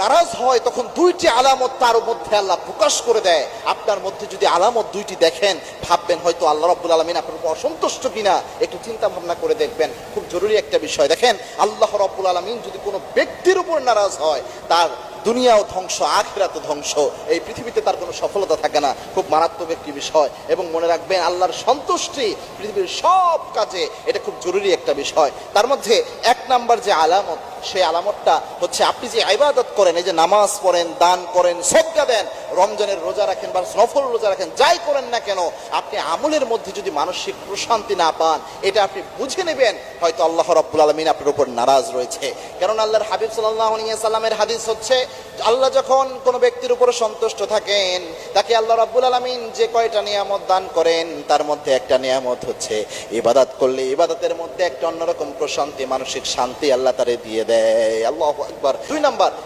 নারাজ হয় তখন দুইটি আলামত তার মধ্যে আল্লাহ প্রকাশ করে দেয়। আপনার মধ্যে যদি আলামত দুইটি দেখেন, ভাববেন হয়তো আল্লাহ রাব্বুল আলামিন আপনার উপর অসন্তুষ্ট কিনা, একটু চিন্তা ভাবনা করে দেখবেন। খুব জরুরি একটা বিষয়। দেখেন, আল্লাহ রাব্বুল আলামিন যদি কোনো ব্যক্তির উপর নারাজ হয়, তার দুনিয়াও ধ্বংস, আখিরাতও ধ্বংস, এই পৃথিবীতে তার কোনো সফলতা থাকে না। খুব মারাত্মক একটি বিষয়। এবং মনে রাখবেন, আল্লাহর সন্তুষ্টি পৃথিবীর সব কাজে এটা খুব জরুরি একটা বিষয়। তার মধ্যে এক নাম্বার যে আলামত, সেই আলামতটা হচ্ছে আপনি যে ইবাদত করেন, এই যে নামাজ পড়েন, দান করেন, সদকা দেন, রমজানের রোজা রাখেন বা নফল রোজা রাখেন, যাই করেন না কেন, আপনি আমলের মধ্যে যদি মানসিক প্রশান্তি না পান, এটা আপনি বুঝে নেবেন হয়তো আল্লাহ রাব্বুল আলামিন আপনার উপর নারাজ রয়েছে। কারণ আল্লাহর হাবিব সাল্লাল্লাহু আলাইহি ওয়াসাল্লামের হাদিস হচ্ছে, আল্লাহ যখন কোনো ব্যক্তির উপর সন্তুষ্ট থাকেন, তাকে আল্লাহ রাব্বুল আলামিন যে কয়টা নিয়ামত দান করেন, তার মধ্যে একটা নিয়ামত হচ্ছে ইবাদত করলে ইবাদতের মধ্যে একটা অন্যরকম প্রশান্তি, মানসিক শান্তি আল্লাহ তারে দিয়ে দেয়। আল্লাহু আকবার। 2 নাম্বার,